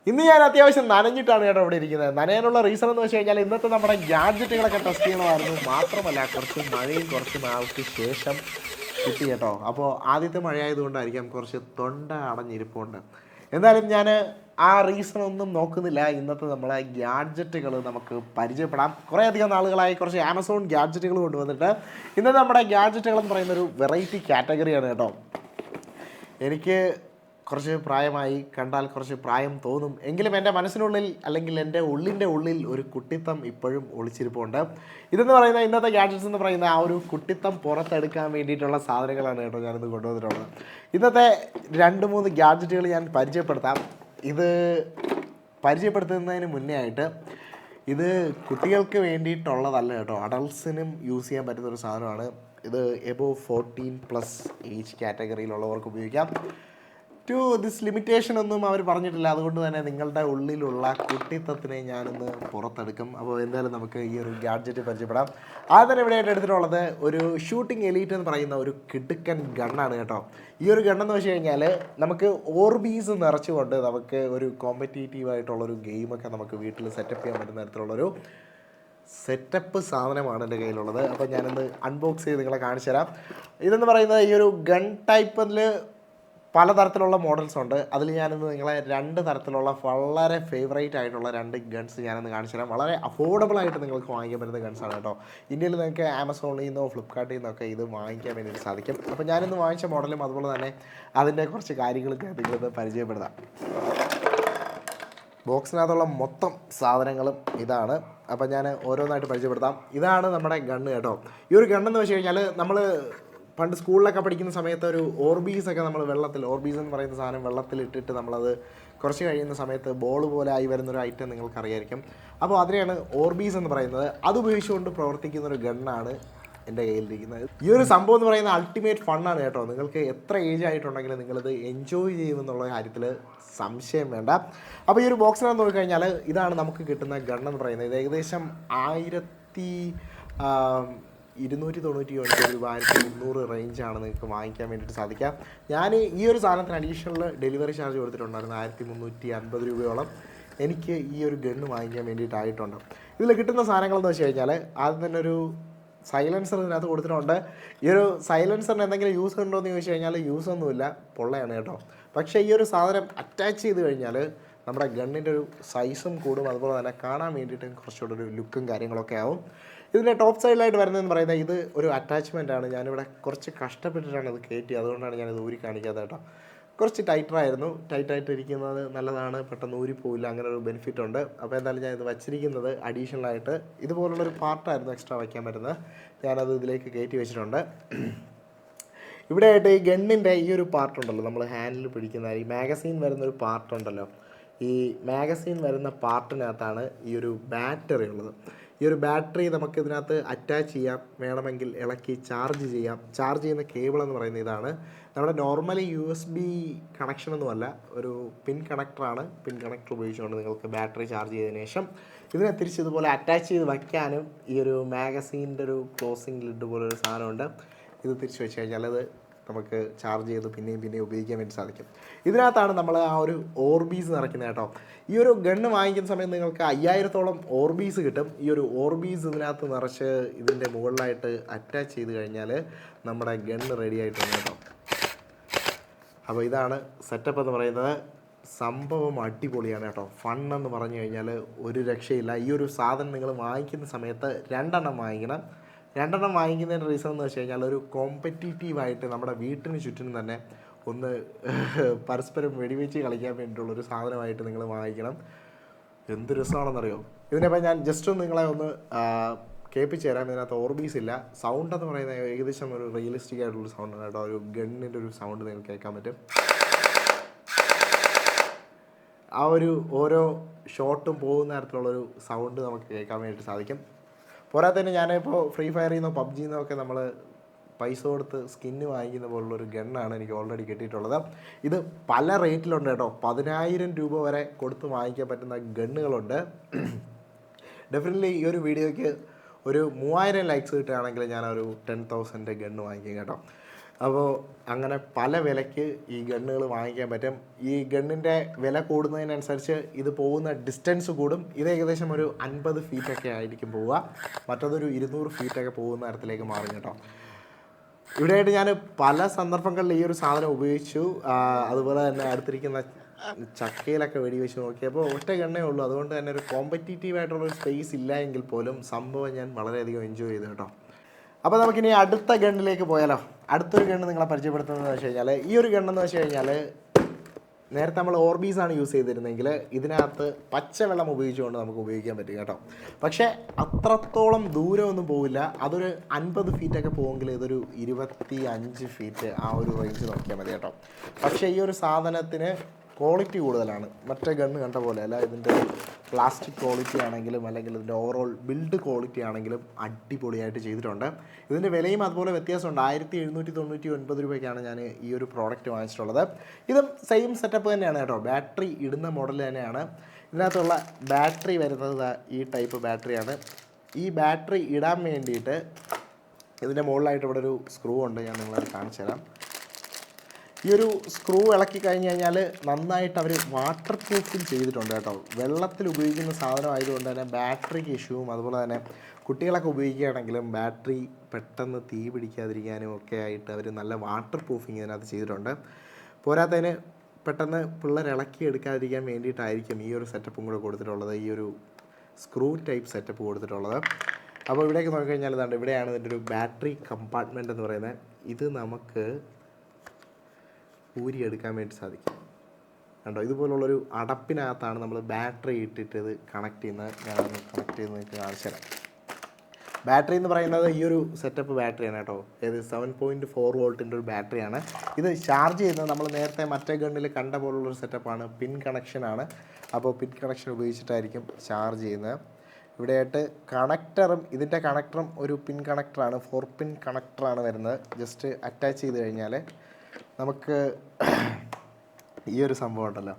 ഇന്ന് ഞാൻ അത്യാവശ്യം നനഞ്ഞിട്ടാണ് കേട്ടോ ഇവിടെ ഇരിക്കുന്നത്. നനയാനുള്ള റീസൺ എന്ന് വെച്ച് കഴിഞ്ഞാൽ ഇന്നത്തെ നമ്മുടെ ഗാഡ്ജറ്റുകളൊക്കെ ടെസ്റ്റ് ചെയ്യണമായിരുന്നു. മാത്രമല്ല കുറച്ച് മഴയും കുറച്ച് നാൾക്ക് ശേഷം കിട്ടി കേട്ടോ. അപ്പോൾ ആദ്യത്തെ മഴയായതുകൊണ്ടായിരിക്കാം കുറച്ച് തൊണ്ട അടഞ്ഞിരിപ്പുണ്ട്. എന്തായാലും ഞാൻ ആ റീസൺ ഒന്നും നോക്കുന്നില്ല. ഇന്നത്തെ നമ്മളെ ഗാഡ്ജറ്റുകൾ നമുക്ക് പരിചയപ്പെടാം. കുറേയധികം നാളുകളായി കുറച്ച് ആമസോൺ ഗാഡ്ജറ്റുകൾ കൊണ്ടുവന്നിട്ട് ഇന്നത്തെ നമ്മുടെ ഗാഡ്ജറ്റുകൾ എന്ന് പറയുന്നൊരു വെറൈറ്റി കാറ്റഗറിയാണ് കേട്ടോ. എനിക്ക് കുറച്ച് പ്രായമായി, കണ്ടാൽ കുറച്ച് പ്രായം തോന്നും. എങ്കിലും എൻ്റെ മനസ്സിനുള്ളിൽ അല്ലെങ്കിൽ എൻ്റെ ഉള്ളിൻ്റെ ഉള്ളിൽ ഒരു കുട്ടിത്തം ഇപ്പോഴും ഒളിച്ചിരിപ്പുണ്ട്. ഇതെന്ന് പറയുന്ന ഇന്നത്തെ ഗാഡ്ജറ്റ്സ് എന്ന് പറയുന്ന ആ ഒരു കുട്ടിത്തം പുറത്തെടുക്കാൻ വേണ്ടിയിട്ടുള്ള സാധനങ്ങളാണ് കേട്ടോ ഞാനിന്ന് കൊണ്ടുവന്നിട്ടുള്ളത്. ഇന്നത്തെ 2-3 ഗാഡ്ജറ്റുകൾ ഞാൻ പരിചയപ്പെടുത്താം. ഇത് പരിചയപ്പെടുത്തുന്നതിന് മുന്നേ ആയിട്ട് ഇത് കുട്ടികൾക്ക് വേണ്ടിയിട്ടുള്ളതല്ല കേട്ടോ, അഡൾട്ട്സിനും യൂസ് ചെയ്യാൻ പറ്റുന്നൊരു സാധനമാണ്. ഇത് എബോവ് 14+ ഏജ് കാറ്റഗറിയിലുള്ളവർക്ക് ഉപയോഗിക്കാം. ടു ദിസ് ലിമിറ്റേഷൻ ഒന്നും അവർ പറഞ്ഞിട്ടില്ല. അതുകൊണ്ട് തന്നെ നിങ്ങളുടെ ഉള്ളിലുള്ള കുട്ടിത്തത്തിനെ ഞാനിന്ന് പുറത്തെടുക്കും. അപ്പോൾ എന്തായാലും നമുക്ക് ഈ ഒരു ഗാഡ്ജറ്റ് പരിചയപ്പെടാം. ആദ്യം തന്നെ ഇവിടെയായിട്ട് എടുത്തിട്ടുള്ളത് ഒരു ഷൂട്ടിംഗ് എലീറ്റ് എന്ന് പറയുന്ന ഒരു കിടുക്കൻ ഗണ്ണാണ് കേട്ടോ. ഈ ഒരു ഗണ്ണെന്ന് വെച്ച് കഴിഞ്ഞാൽ നമുക്ക് ഓർബീസ് നിറച്ചുകൊണ്ട് നമുക്ക് ഒരു കോമ്പറ്റീറ്റീവായിട്ടുള്ളൊരു ഗെയിമൊക്കെ നമുക്ക് വീട്ടിൽ സെറ്റപ്പ് ചെയ്യാൻ പറ്റുന്ന തരത്തിലുള്ളൊരു സെറ്റപ്പ് സാധനമാണ് എൻ്റെ കയ്യിലുള്ളത്. അപ്പോൾ ഞാനൊന്ന് അൺബോക്സ് ചെയ്ത് നിങ്ങളെ കാണിച്ചു തരാം. ഇതെന്ന് പറയുന്നത് ഈ ഒരു ഗൺ ടൈപ്പിൽ പലതരത്തിലുള്ള മോഡൽസ് ഉണ്ട്. അതിൽ ഞാനിന്ന് നിങ്ങളെ 2 തരത്തിലുള്ള വളരെ ഫേവറേറ്റ് ആയിട്ടുള്ള 2 ഗൺസ് ഞാനൊന്ന് കാണിച്ചു തരാം. വളരെ അഫോർഡബിൾ ആയിട്ട് നിങ്ങൾക്ക് വാങ്ങിക്കാൻ പറ്റുന്ന ഗൺസാണ് കേട്ടോ. ഇന്ത്യയിൽ നിങ്ങൾക്ക് ആമസോണിൽ നിന്നോ ഫ്ലിപ്കാർട്ടിൽ നിന്നൊക്കെ ഇത് വാങ്ങിക്കാൻ വേണ്ടിയിട്ട് സാധിക്കും. അപ്പോൾ ഞാനിന്ന് വാങ്ങിച്ച മോഡലും അതുപോലെ തന്നെ അതിൻ്റെ കുറച്ച് കാര്യങ്ങളൊക്കെ നിങ്ങളിത് പരിചയപ്പെടുത്താം. ബോക്സിനകത്തുള്ള മൊത്തം സാധനങ്ങളും ഇതാണ്. അപ്പോൾ ഞാൻ ഓരോന്നായിട്ട് പരിചയപ്പെടുത്താം. ഇതാണ് നമ്മുടെ ഗണ്ണ് കേട്ടോ. ഈ ഒരു ഗണ്ണെന്ന് വെച്ച് കഴിഞ്ഞാൽ നമ്മൾ പണ്ട് സ്കൂളിലൊക്കെ പഠിക്കുന്ന സമയത്ത് ഒരു ഓർബീസൊക്കെ നമ്മൾ ഓർബീസ് എന്ന് പറയുന്ന സാധനം വെള്ളത്തിലിട്ടിട്ട് നമ്മളത് കുറച്ച് കഴിയുന്ന സമയത്ത് ബോൾ പോലെ ആയി വരുന്നൊരു ഐറ്റം നിങ്ങൾക്കറിയായിരിക്കും. അപ്പോൾ അതിനെയാണ് ഓർബീസ് എന്ന് പറയുന്നത്. അത് ഉപയോഗിച്ചുകൊണ്ട് പ്രവർത്തിക്കുന്ന ഒരു ഗണ്ണാണ് എൻ്റെ കയ്യിലിരിക്കുന്നത്. ഈ ഒരു സംഭവം എന്ന് പറയുന്നത് അൾട്ടിമേറ്റ് ഫണ്ണാണ് കേട്ടോ. നിങ്ങൾക്ക് എത്ര ഏജ് ആയിട്ടുണ്ടെങ്കിലും നിങ്ങളിത് എൻജോയ് ചെയ്യുമെന്നുള്ള കാര്യത്തിൽ സംശയം വേണ്ട. അപ്പോൾ ഈ ഒരു ബോക്സിനകത്ത് നോക്കിക്കഴിഞ്ഞാൽ ഇതാണ് നമുക്ക് കിട്ടുന്ന ഗണ്ണെന്ന് പറയുന്നത്. ഇത് ഏകദേശം 1299 രൂപ 1300 റേഞ്ചാണ് നിങ്ങൾക്ക് വാങ്ങിക്കാൻ വേണ്ടിയിട്ട് സാധിക്കുക. ഞാൻ ഈ ഒരു സാധനത്തിന് അഡീഷണൽ ഡെലിവറി ചാർജ് കൊടുത്തിട്ടുണ്ടായിരുന്നു 1350 രൂപയോളം എനിക്ക് ഈ ഒരു ഗണ്ണ് വാങ്ങിക്കാൻ വേണ്ടിയിട്ടായിട്ടുണ്ട്. ഇതിൽ കിട്ടുന്ന സാധനങ്ങളെന്ന് വെച്ച് കഴിഞ്ഞാൽ ആദ്യം തന്നെ ഒരു സൈലൻസർ ഇതിനകത്ത് കൊടുത്തിട്ടുണ്ട്. ഈ ഒരു സൈലൻസറിന് എന്തെങ്കിലും യൂസ് ഉണ്ടോ എന്ന് ചോദിച്ചു കഴിഞ്ഞാൽ യൂസ് ഒന്നുമില്ല, പൊള്ളയാണ് കേട്ടോ. പക്ഷേ ഈ ഒരു സാധനം അറ്റാച്ച് ചെയ്ത് കഴിഞ്ഞാൽ നമ്മുടെ ഗണ്ണിൻ്റെ ഒരു സൈസും കൂടും, അതുപോലെ തന്നെ കാണാൻ വേണ്ടിയിട്ട് കുറച്ചുകൂടെ ഒരു ലുക്കും കാര്യങ്ങളൊക്കെ ആവും. ഇതിൻ്റെ ടോപ്പ് സൈഡിലായിട്ട് വരുന്നതെന്ന് പറയുന്നത് ഇത് ഒരു അറ്റാച്ച്മെൻ്റ് ആണ്. ഞാനിവിടെ കുറച്ച് കഷ്ടപ്പെട്ടിട്ടാണ് ഇത് കയറ്റി, അതുകൊണ്ടാണ് ഞാനിത് ഊരി കാണിക്കാതെ കേട്ടോ. കുറച്ച് ടൈറ്റായിരുന്നു. ടൈറ്റായിട്ട് ഇരിക്കുന്നത് നല്ലതാണ്, പെട്ടെന്ന് ഊരിപ്പോയില്ല, അങ്ങനെ ഒരു ബെനിഫിറ്റ് ഉണ്ട്. അപ്പോൾ എന്തായാലും ഞാനിത് വച്ചിരിക്കുന്നത് അഡീഷണലായിട്ട് ഇതുപോലുള്ളൊരു പാർട്ടായിരുന്നു എക്സ്ട്രാ വയ്ക്കാൻ പറ്റുന്നത്. ഞാനത് ഇതിലേക്ക് കയറ്റി വെച്ചിട്ടുണ്ട്. ഇവിടെയായിട്ട് ഈ ഗണ്ണിൻ്റെ ഈ ഒരു പാർട്ടുണ്ടല്ലോ, നമ്മൾ ഹാൻഡിൽ പിടിക്കുന്ന ഈ മാഗസീൻ വരുന്നൊരു പാർട്ടുണ്ടല്ലോ, ഈ മാഗസീൻ വരുന്ന പാർട്ടിനകത്താണ് ഈ ഒരു ബാറ്ററി ഉള്ളത്. ഈ ഒരു ബാറ്ററി നമുക്ക് ഇതിനകത്ത് അറ്റാച്ച് ചെയ്യാം, വേണമെങ്കിൽ ഇളക്കി ചാർജ് ചെയ്യാം. ചാർജ് ചെയ്യുന്ന കേബിൾ എന്ന് പറയുന്നത് ഇതാണ്. നമ്മുടെ നോർമലി USB കണക്ഷനൊന്നുമല്ല, ഒരു പിൻ കണക്ടറാണ്. പിൻ കണക്ടർ ഉപയോഗിച്ചുകൊണ്ട് നിങ്ങൾക്ക് ബാറ്ററി ചാർജ് ചെയ്തതിന് ശേഷം ഇതിനെ തിരിച്ച് ഇതുപോലെ അറ്റാച്ച് ചെയ്ത് വയ്ക്കാനും ഈ ഒരു മാഗസീൻ്റെ ഒരു ക്ലോസിങ് ലിഡ് പോലൊരു സാധനമുണ്ട്. ഇത് തിരിച്ച് വെച്ച് കഴിഞ്ഞാൽ അത് നമുക്ക് ചാർജ് ചെയ്ത് പിന്നെയും ഉപയോഗിക്കാൻ വേണ്ടി സാധിക്കും. ഇതിനകത്താണ് നമ്മൾ ആ ഒരു ഓർബീസ് നിറയ്ക്കുന്നത് കേട്ടോ. ഈ ഒരു ഗണ്ണ് വാങ്ങിക്കുന്ന സമയത്ത് നിങ്ങൾക്ക് 5000-ഓളം ഓർബീസ് കിട്ടും. ഈ ഒരു ഓർബീസ് ഇതിനകത്ത് നിറച്ച് ഇതിൻ്റെ മുകളിലായിട്ട് അറ്റാച്ച് ചെയ്ത് കഴിഞ്ഞാൽ നമ്മുടെ ഗണ്ണ് റെഡി ആയിട്ടുണ്ട് കേട്ടോ. അപ്പോൾ ഇതാണ് സെറ്റപ്പ് എന്ന് പറയുന്നത്. സംഭവം അടിപൊളിയാണ് കേട്ടോ. ഫണ്ണെന്ന് പറഞ്ഞു കഴിഞ്ഞാൽ ഒരു രക്ഷയില്ല. ഈ ഒരു സാധനം നിങ്ങൾ വാങ്ങിക്കുന്ന സമയത്ത് 2 എണ്ണം വാങ്ങിക്കണം. 2 എണ്ണം വാങ്ങിക്കുന്നതിൻ്റെ റീസൺ എന്ന് വെച്ച് കഴിഞ്ഞാൽ ഒരു കോമ്പറ്റീറ്റീവായിട്ട് നമ്മുടെ വീട്ടിന് ചുറ്റിനും തന്നെ ഒന്ന് പരസ്പരം വെടിവെച്ച് കളിക്കാൻ വേണ്ടിയിട്ടുള്ളൊരു സാധനമായിട്ട് നിങ്ങൾ വാങ്ങിക്കണം. എന്ത് രസമാണെന്നറിയോ. ഇതിനിപ്പോൾ ഞാൻ ജസ്റ്റ് ഒന്ന് നിങ്ങളെ ഒന്ന് കേൾപ്പിച്ച് തരാം. ഇതിനകത്ത് ഓർബീസ് ഇല്ല. സൗണ്ട് എന്ന് പറയുന്നത് ഏകദേശം ഒരു റിയലിസ്റ്റിക് ആയിട്ടുള്ളൊരു സൗണ്ടാണ് കേട്ടോ. ഒരു ഗണ്ണിൻ്റെ ഒരു സൗണ്ട് നിങ്ങൾക്ക് കേൾക്കാൻ പറ്റും. ആ ഒരു ഓരോ ഷോട്ടും പോകുന്ന തരത്തിലുള്ളൊരു സൗണ്ട് നമുക്ക് കേൾക്കാൻ വേണ്ടിയിട്ട് സാധിക്കും. പോരാത്തതിന് ഞാനിപ്പോൾ ഫ്രീ ഫയറിൽ നിന്നോ PUBG നിന്നൊക്കെ നമ്മൾ പൈസ കൊടുത്ത് സ്കിന്ന് വാങ്ങിക്കുന്ന പോലുള്ളൊരു ഗണ്ണാണ് എനിക്ക് ഓൾറെഡി കിട്ടിയിട്ടുള്ളത്. ഇത് പല റേറ്റിലുണ്ട് കേട്ടോ. 10000 രൂപ വരെ കൊടുത്ത് വാങ്ങിക്കാൻ പറ്റുന്ന ഗണ്ണുകളുണ്ട്. ഡെഫിനറ്റ്ലി ഈ ഒരു വീഡിയോയ്ക്ക് ഒരു 3000 ലൈക്സ് കിട്ടുകയാണെങ്കിൽ ഞാനൊരു 10,000 ഗണ്ണ് വാങ്ങിക്കും കേട്ടോ. അപ്പോൾ അങ്ങനെ പല വിലയ്ക്ക് ഈ ഗണ്ണുകൾ വാങ്ങിക്കാൻ പറ്റും. ഈ ഗണ്ണിൻ്റെ വില കൂടുന്നതിനനുസരിച്ച് ഇത് പോകുന്ന ഡിസ്റ്റൻസ് കൂടും. ഇത് ഏകദേശം ഒരു 50 ഫീറ്റൊക്കെ ആയിരിക്കും പോവുക, മറ്റതൊരു 200 ഫീറ്റൊക്കെ പോകുന്ന തരത്തിലേക്ക് മാറും കേട്ടോ. ഇവിടെയായിട്ട് ഞാൻ പല സന്ദർഭങ്ങളിൽ ഈ ഒരു സാധനം ഉപയോഗിച്ചു. അതുപോലെ തന്നെ അടുത്തിരിക്കുന്ന ചക്കയിലൊക്കെ വെടിവെച്ച് നോക്കിയപ്പോൾ ഒറ്റ ഗണ്ണേ ഉള്ളൂ. അതുകൊണ്ട് തന്നെ ഒരു കോമ്പറ്റീറ്റീവ് ആയിട്ടുള്ളൊരു സ്പേസ് ഇല്ല എങ്കിൽ പോലും സംഭവം ഞാൻ വളരെയധികം എൻജോയ് ചെയ്തു കേട്ടോ. അപ്പോൾ നമുക്കിനി അടുത്ത ഗണ്ണിലേക്ക് പോയാലോ. അടുത്തൊരു ഗണ്ണ് നിങ്ങളെ പരിചയപ്പെടുത്തുന്നതെന്ന് വെച്ച് കഴിഞ്ഞാൽ, ഈ ഒരു ഗണ്ണെന്ന് വെച്ച് കഴിഞ്ഞാൽ നേരത്തെ നമ്മൾ ഓർബീസാണ് യൂസ് ചെയ്തിരുന്നെങ്കിൽ ഇതിനകത്ത് പച്ചവെള്ളം ഉപയോഗിച്ചുകൊണ്ട് നമുക്ക് ഉപയോഗിക്കാൻ പറ്റും കേട്ടോ. പക്ഷേ അത്രത്തോളം ദൂരമൊന്നും പോവില്ല. അതൊരു 50 ഫീറ്റൊക്കെ പോകുമെങ്കിൽ ഇതൊരു 25 ഫീറ്റ് ആ ഒരു റേഞ്ച് നോക്കിയാൽ മതി കേട്ടോ. പക്ഷേ ഈ ഒരു സാധനത്തിന് ക്വാളിറ്റി കൂടുതലാണ്. മറ്റേ ഗണ്ണ് കണ്ട പോലെ അല്ല, ഇതിൻ്റെ പ്ലാസ്റ്റിക് ക്വാളിറ്റി ആണെങ്കിലും അല്ലെങ്കിൽ ഇതിൻ്റെ ഓവറോൾ ബിൽഡ് ക്വാളിറ്റി ആണെങ്കിലും അടിപൊളിയായിട്ട് ചെയ്തിട്ടുണ്ട്. ഇതിൻ്റെ വിലയും അതുപോലെ വ്യത്യാസമുണ്ട്. 1799 രൂപയ്ക്കാണ് ഞാൻ ഈ ഒരു പ്രോഡക്റ്റ് വാങ്ങിച്ചിട്ടുള്ളത്. ഇതും സെയിം സെറ്റപ്പ് തന്നെയാണ് കേട്ടോ. ബാറ്ററി ഇടുന്ന മോഡൽ തന്നെയാണ്. ഇതിനകത്തുള്ള ബാറ്ററി വരുന്നത് ഈ ടൈപ്പ് ബാറ്ററിയാണ്. ഈ ബാറ്ററി ഇടാൻ വേണ്ടിയിട്ട് ഇതിൻ്റെ മുകളിലായിട്ട് ഇവിടെ ഒരു സ്ക്രൂ ഉണ്ട്, ഞാൻ നിങ്ങളത് കാണിച്ചു തരാം. ഈ ഒരു സ്ക്രൂ ഇളക്കി കഴിഞ്ഞ് കഴിഞ്ഞാൽ നന്നായിട്ട് അവർ വാട്ടർ പ്രൂഫിങ് ചെയ്തിട്ടുണ്ട് കേട്ടോ. വെള്ളത്തിൽ ഉപയോഗിക്കുന്ന സാധനം ആയതുകൊണ്ട് തന്നെ ബാറ്ററിക്ക് ഇഷ്യൂവും അതുപോലെ തന്നെ കുട്ടികളൊക്കെ ഉപയോഗിക്കുകയാണെങ്കിലും ബാറ്ററി പെട്ടെന്ന് തീ പിടിക്കാതിരിക്കാനും ഒക്കെ ആയിട്ട് അവർ നല്ല വാട്ടർ പ്രൂഫിങ് ഇതിനകത്ത് ചെയ്തിട്ടുണ്ട്. പോരാത്തതിന് പെട്ടെന്ന് പിള്ളേർ ഇളക്കി എടുക്കാതിരിക്കാൻ വേണ്ടിയിട്ടായിരിക്കും ഈ ഒരു സെറ്റപ്പും കൂടെ കൊടുത്തിട്ടുള്ളത്, ഈ ഒരു സ്ക്രൂ ടൈപ്പ് സെറ്റപ്പ് കൊടുത്തിട്ടുള്ളത്. അപ്പോൾ ഇവിടേക്ക് നോക്കിക്കഴിഞ്ഞാൽ ഇതാണ്ട് ഇവിടെയാണ് ഇതിൻ്റെ ഒരു ബാറ്ററി കമ്പാർട്ട്മെൻറ്റ് എന്ന് പറയുന്നത്. ഇത് നമുക്ക് ഊരിയെടുക്കാൻ വേണ്ടി സാധിക്കും കണ്ടോ. ഇതുപോലുള്ളൊരു അടപ്പിനകത്താണ് നമ്മൾ ബാറ്ററി ഇട്ടിട്ട് ഇത് കണക്ട് ചെയ്യുന്നത്. ഞാനൊന്ന് കണക്ട് ചെയ്ത് നിങ്ങൾക്ക് കാണിച്ചു തരാം. ബാറ്ററി എന്ന് പറയുന്നത് ഈ ഒരു സെറ്റപ്പ് ബാറ്ററിയാണ് കേട്ടോ. ഏത് 7.4 വോൾട്ടിൻ്റെ ഒരു ബാറ്ററിയാണ്. ഇത് ചാർജ് ചെയ്യുന്നത് നമ്മൾ നേരത്തെ മറ്റേ ഗണ്ണിൽ കണ്ട പോലുള്ളൊരു സെറ്റപ്പാണ്. പിൻ കണക്ഷനാണ്. അപ്പോൾ പിൻ കണക്ഷൻ ഉപയോഗിച്ചിട്ടായിരിക്കും ചാർജ് ചെയ്യുന്നത്. ഇവിടെയായിട്ട് കണക്ടറും ഇതിൻ്റെ കണക്ടറും ഒരു പിൻ കണക്ടറാണ്, 4 പിൻ കണക്ടറാണ് വരുന്നത്. ജസ്റ്റ് അറ്റാച്ച് ചെയ്ത് കഴിഞ്ഞാൽ നമുക്ക് ഈ ഒരു സംഭവം ഉണ്ടല്ലോ,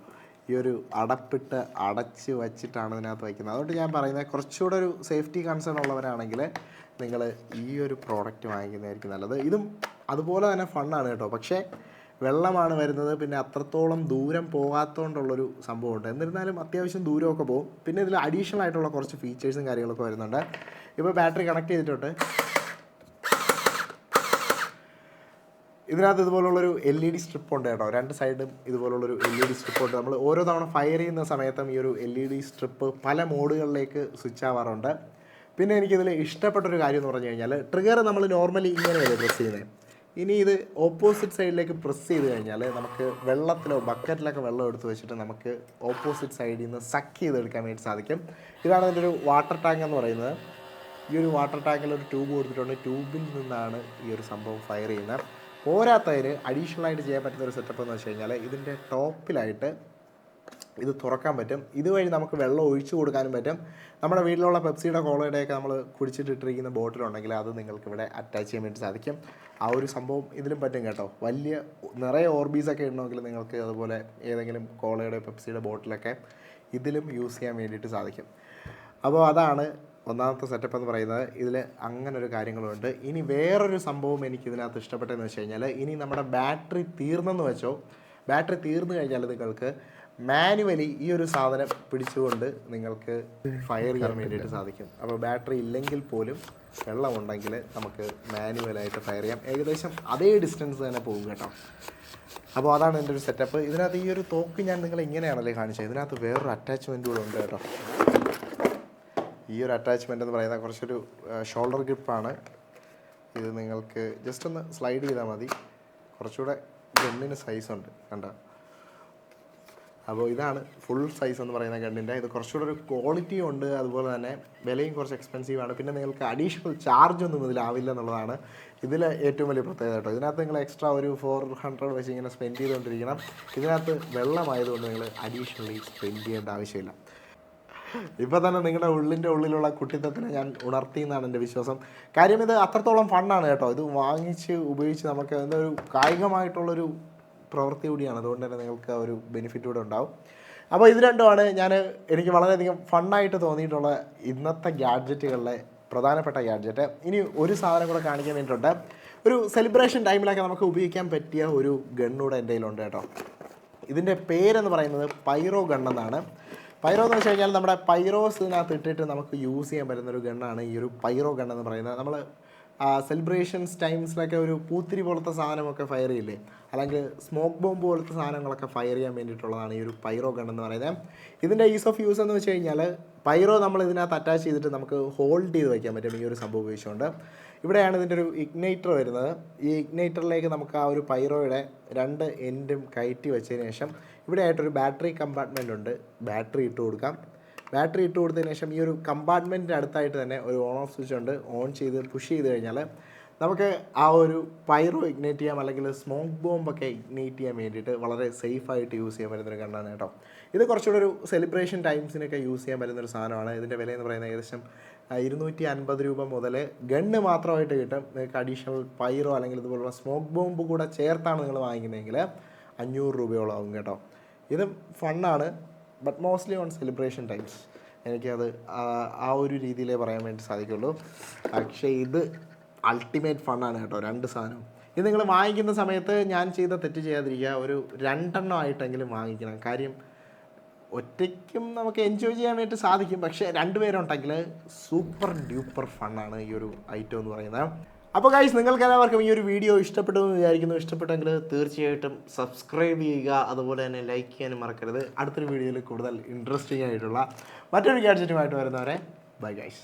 ഈ ഒരു അടപ്പിട്ട് അടച്ച് വച്ചിട്ടാണ് ഇതിനകത്ത് വയ്ക്കുന്നത്. അതുകൊണ്ട് ഞാൻ പറയുന്നത് കുറച്ചുകൂടെ ഒരു സേഫ്റ്റി കൺസേൺ ഉള്ളവരാണെങ്കിൽ നിങ്ങൾ ഈ ഒരു പ്രോഡക്റ്റ് വാങ്ങിക്കുന്നതായിരിക്കും നല്ലത്. ഇതും അതുപോലെ തന്നെ ഫണ്ണാണ് കേട്ടോ. പക്ഷേ വെള്ളമാണ് വരുന്നത്, പിന്നെ അത്രത്തോളം ദൂരം പോകാത്തതുകൊണ്ടുള്ളൊരു സംഭവമുണ്ട്. എന്നിരുന്നാലും അത്യാവശ്യം ദൂരമൊക്കെ പോകും. പിന്നെ ഇതിൽ അഡീഷണൽ ആയിട്ടുള്ള കുറച്ച് ഫീച്ചേഴ്സും കാര്യങ്ങളൊക്കെ വരുന്നുണ്ട്. ഇപ്പോൾ ബാറ്ററി കണക്ട് ചെയ്തിട്ടുണ്ട്. ഇതിനകത്ത് ഇതുപോലുള്ളൊരു LED സ്ട്രിപ്പ് ഉണ്ട് കേട്ടോ. 2 സൈഡും ഇതുപോലുള്ളൊരു LED സ്ട്രിപ്പ് ഉണ്ട്. നമ്മൾ ഓരോ തവണ ഫയർ ചെയ്യുന്ന സമയത്തും ഈ ഒരു LED സ്ട്രിപ്പ് പല മോഡുകളിലേക്ക് സ്വിച്ച് ആവാറുണ്ട്. പിന്നെ എനിക്കിതിൽ ഇഷ്ടപ്പെട്ടൊരു കാര്യം എന്ന് പറഞ്ഞു കഴിഞ്ഞാൽ, ട്രിഗർ നമ്മൾ നോർമലി ഇങ്ങനെയല്ലേ പ്രസ് ചെയ്യുന്നത്. ഇനി ഇത് ഓപ്പോസിറ്റ് സൈഡിലേക്ക് പ്രസ് ചെയ്ത് കഴിഞ്ഞാൽ നമുക്ക് വെള്ളത്തിലോ ബക്കറ്റിലൊക്കെ വെള്ളം എടുത്ത് വെച്ചിട്ട് നമുക്ക് ഓപ്പോസിറ്റ് സൈഡിൽ നിന്ന് സക്ക് ചെയ്തെടുക്കാൻ വേണ്ടി സാധിക്കും. ഇതാണ് ഇതിൻ്റെ ഒരു വാട്ടർ ടാങ്ക് എന്ന് പറയുന്നത്. ഈ ഒരു വാട്ടർ ടാങ്കിൽ ഒരു ട്യൂബ് കൊടുത്തിട്ടുണ്ട്. ട്യൂബിൽ നിന്നാണ് ഈ ഒരു സംഭവം ഫയർ ചെയ്യുന്നത്. പോരാത്തതിന് അഡീഷണലായിട്ട് ചെയ്യാൻ പറ്റുന്ന ഒരു സെറ്റപ്പ് എന്ന് വെച്ച് കഴിഞ്ഞാൽ ഇതിൻ്റെ ടോപ്പിലായിട്ട് ഇത് തുറക്കാൻ പറ്റും. ഇതുവഴി നമുക്ക് വെള്ളം ഒഴിച്ചു കൊടുക്കാനും പറ്റും. നമ്മുടെ വീട്ടിലുള്ള പെപ്സിയുടെ കോളയുടെയൊക്കെ നമ്മൾ കുടിച്ചിട്ടിട്ടിരിക്കുന്ന ബോട്ടിലുണ്ടെങ്കിൽ അത് നിങ്ങൾക്ക് ഇവിടെ അറ്റാച്ച് ചെയ്യാൻ വേണ്ടി സാധിക്കും. ആ ഒരു സംഭവം ഇതിലും പറ്റും കേട്ടോ. വലിയ നിറയെ ഓർബീസൊക്കെ ഇടണമെങ്കിൽ നിങ്ങൾക്ക് അതുപോലെ ഏതെങ്കിലും കോളയുടെ പെപ്സിയുടെ ബോട്ടിലൊക്കെ ഇതിലും യൂസ് ചെയ്യാൻ വേണ്ടിയിട്ട് സാധിക്കും. അപ്പോൾ അതാണ് ഒന്നാമത്തെ സെറ്റപ്പ് എന്ന് പറയുന്നത്. ഇതിൽ അങ്ങനൊരു കാര്യങ്ങളുണ്ട്. ഇനി വേറൊരു സംഭവം എനിക്ക് ഇതിനകത്ത് ഇഷ്ടപ്പെട്ടതെന്ന് വെച്ച് കഴിഞ്ഞാൽ, ഇനി നമ്മുടെ ബാറ്ററി തീർന്നെന്ന് വെച്ചോ, ബാറ്ററി തീർന്നു കഴിഞ്ഞാൽ നിങ്ങൾക്ക് മാനുവലി ഈ ഒരു സാധനം പിടിച്ചുകൊണ്ട് നിങ്ങൾക്ക് ഫയർ ചെയ്യാൻ വേണ്ടിയിട്ട് സാധിക്കും. അപ്പോൾ ബാറ്ററി ഇല്ലെങ്കിൽ പോലും വെള്ളമുണ്ടെങ്കിൽ നമുക്ക് മാനുവലായിട്ട് ഫയർ ചെയ്യാം. ഏകദേശം അതേ ഡിസ്റ്റൻസ് തന്നെ പോകും കേട്ടോ. അപ്പോൾ അതാണ് എൻ്റെ ഒരു സെറ്റപ്പ്. ഇതിനകത്ത് ഈ ഒരു തോക്ക് ഞാൻ നിങ്ങളെ ഇങ്ങനെയാണല്ലേ കാണിച്ചത്. ഇതിനകത്ത് വേറൊരു അറ്റാച്ച്മെൻറ്റ് കൂടെ ഉണ്ട് കേട്ടോ. ഈ ഒരു അറ്റാച്ച്മെൻ്റ് എന്ന് പറയുന്നത് കുറച്ചൊരു ഷോൾഡർ ഗ്രിപ്പാണ്. ഇത് നിങ്ങൾക്ക് ജസ്റ്റ് ഒന്ന് സ്ലൈഡ് ചെയ്താൽ മതി. കുറച്ചുകൂടെ ഗണ്ണിന് സൈസുണ്ട് കണ്ടോ. അപ്പോൾ ഇതാണ് ഫുൾ സൈസ് എന്ന് പറയുന്ന ഗണ്ണിൻ്റെ. ഇത് കുറച്ചുകൂടെ ഒരു ക്വാളിറ്റിയും ഉണ്ട്, അതുപോലെ തന്നെ വിലയും കുറച്ച് എക്സ്പെൻസീവാണ്. പിന്നെ നിങ്ങൾക്ക് അഡീഷണൽ ചാർജ് ഒന്നും ഇതിലാവില്ല എന്നുള്ളതാണ് ഇതിൽ ഏറ്റവും വലിയ പ്രത്യേകത കേട്ടോ. ഇതിനകത്ത് നിങ്ങൾ എക്സ്ട്രാ ഒരു 400 വെച്ച് ഇങ്ങനെ സ്പെൻഡ് ചെയ്തുകൊണ്ടിരിക്കണം. ഇതിനകത്ത് വെള്ളമായതുകൊണ്ട് നിങ്ങൾ അഡീഷണലി സ്പെൻഡ് ചെയ്യേണ്ട ആവശ്യമില്ല. ഇപ്പോൾ തന്നെ നിങ്ങളുടെ ഉള്ളിലുള്ള കുട്ടിത്തത്തിനെ ഞാൻ ഉണർത്തി എന്നാണ് എൻ്റെ വിശ്വാസം. കാര്യം ഇത് അത്രത്തോളം ഫണ്ണാണ് കേട്ടോ. ഇത് വാങ്ങിച്ച് ഉപയോഗിച്ച് നമുക്ക് എന്തൊരു കായികമായിട്ടുള്ളൊരു പ്രവൃത്തി കൂടിയാണ്. അതുകൊണ്ട് തന്നെ നിങ്ങൾക്ക് ഒരു ബെനിഫിറ്റ് കൂടെ ഉണ്ടാവും. അപ്പോൾ ഇത് രണ്ടുമാണ് എനിക്ക് വളരെയധികം ഫണ്ണായിട്ട് തോന്നിയിട്ടുള്ള ഇന്നത്തെ ഗാഡ്ജറ്റുകളിലെ പ്രധാനപ്പെട്ട ഗാഡ്ജറ്റ്. ഇനി ഒരു സാധനം കൂടെ കാണിക്കാൻ വേണ്ടിയിട്ടുണ്ട്. ഒരു സെലിബ്രേഷൻ ടൈമിലൊക്കെ നമുക്ക് ഉപയോഗിക്കാൻ പറ്റിയ ഒരു ഗണ്ണൂടെ എൻ്റെ കയ്യിലുണ്ട് കേട്ടോ. ഇതിൻ്റെ പേരെന്ന് പറയുന്നത് പൈറോ ഗണ്ണെന്നാണ്. പൈറോ എന്ന് വെച്ച് കഴിഞ്ഞാൽ നമ്മുടെ പൈറോസിനകത്ത് ഇട്ടിട്ട് നമുക്ക് യൂസ് ചെയ്യാൻ പറ്റുന്നൊരു ഗണ്ണാണ് ഈ ഒരു പൈറോ ഗണ്ണെന്ന് പറയുന്നത്. നമ്മൾ സെലിബ്രേഷൻസ് ടൈംസിലൊക്കെ ഒരു പൂത്തിരി പോലത്തെ സാധനമൊക്കെ ഫയർ ചെയ്യില്ലേ, അല്ലെങ്കിൽ സ്മോക്ക് ബോംബ് പോലത്തെ സാധനങ്ങളൊക്കെ ഫയർ ചെയ്യാൻ വേണ്ടിയിട്ടുള്ളതാണ് ഈ ഒരു പൈറോ ഗണ്ണെന്ന് പറയുന്നത്. ഇതിൻ്റെ ഈസ് ഓഫ് യൂസ് എന്ന് വെച്ച് കഴിഞ്ഞാൽ പൈറോ നമ്മൾ ഇതിനകത്ത് അറ്റാച്ച് ചെയ്തിട്ട് നമുക്ക് ഹോൾഡ് ചെയ്ത് വയ്ക്കാൻ പറ്റും ഈ ഒരു സംഭവം ഉപയോഗിച്ചുകൊണ്ട്. ഇവിടെയാണ് ഇതിൻ്റെ ഒരു ഇഗ്നൈറ്റർ വരുന്നത്. ഈ ഇഗ്നൈറ്ററിലേക്ക് നമുക്ക് ആ ഒരു പൈറോയുടെ 2 എൻഡും കയറ്റി വെച്ചതിന് ശേഷം ഇവിടെ ആയിട്ടൊരു ബാറ്ററി കമ്പാർട്ട്മെൻ്റ് ഉണ്ട്. ബാറ്ററി ഇട്ട് കൊടുക്കാം. ബാറ്ററി ഇട്ട് കൊടുത്തതിന് ശേഷം ഈ ഒരു കമ്പാർട്ട്മെൻറ്റിൻ്റെ അടുത്തായിട്ട് തന്നെ ഒരു ഓൺ ഓഫ് സ്വിച്ച് ഉണ്ട്. ഓൺ ചെയ്ത് പുഷ് ചെയ്ത് കഴിഞ്ഞാൽ നമുക്ക് ആ ഒരു പൈറോ ഇഗ്നേറ്റ് ചെയ്യാം, അല്ലെങ്കിൽ സ്മോക്ക് ബോംബൊക്കെ ഇഗ്നേറ്റ് ചെയ്യാൻ വേണ്ടിയിട്ട് വളരെ സേഫായിട്ട് യൂസ് ചെയ്യാൻ പറ്റുന്നൊരു ഗണ്ണാണ് കേട്ടോ. ഇത് കുറച്ചുകൂടെ ഒരു സെലിബ്രേഷൻ ടൈംസിനൊക്കെ യൂസ് ചെയ്യാൻ പറ്റുന്നൊരു സാധനമാണ്. ഇതിൻ്റെ വില എന്ന് പറയുന്നത് ഏകദേശം 250 രൂപ മുതൽ ഗണ്ണ് മാത്രമായിട്ട് കിട്ടും. നിങ്ങൾക്ക് അഡീഷണൽ പൈറോ അല്ലെങ്കിൽ ഇതുപോലുള്ള സ്മോക്ക് ബോംബ് കൂടെ ചേർത്താണ് നിങ്ങൾ വാങ്ങിക്കുന്നതെങ്കിൽ 500 രൂപയോളം ആകും കേട്ടോ. ഇത് ഫണ്ണാണ്, but mostly on celebration times. എനിക്കത് ആ ഒരു രീതിയിലേ പറയാൻ വേണ്ടി സാധിക്കുള്ളൂ. പക്ഷേ ഇത് അൾട്ടിമേറ്റ് ഫണ്ണാണ് കേട്ടോ 2 സാധനം. ഇത് നിങ്ങൾ വാങ്ങിക്കുന്ന സമയത്ത് ഞാൻ ചെയ്ത തെറ്റ് ചെയ്യാതിരിക്കുക, ഒരു 2 എണ്ണം ആയിട്ടെങ്കിലും വാങ്ങിക്കണം. കാര്യം ഒറ്റയ്ക്കും നമുക്ക് എൻജോയ് ചെയ്യാൻ വേണ്ടി സാധിക്കും, പക്ഷേ 2 പേരുണ്ടെങ്കിൽ സൂപ്പർ ഡ്യൂപ്പർ ഫണ്ണാണ് ഈ ഒരു ഐറ്റം എന്ന് പറയുന്നത്. അപ്പോൾ ഗൈസ്, നിങ്ങൾക്ക് എല്ലാവർക്കും ഈ ഒരു വീഡിയോ ഇഷ്ടപ്പെട്ടു എന്ന് വിചാരിക്കുന്നു. ഇഷ്ടപ്പെട്ടെങ്കിൽ തീർച്ചയായിട്ടും സബ്സ്ക്രൈബ് ചെയ്യുക, അതുപോലെ തന്നെ ലൈക്ക് ചെയ്യാനും മറക്കരുത്. അടുത്തൊരു വീഡിയോയിൽ കൂടുതൽ ഇൻട്രസ്റ്റിംഗ് ആയിട്ടുള്ള മറ്റൊരു ഗാഡ്ജറ്റുമായിട്ട് വരുന്നവരെ ബൈ ഗൈസ്.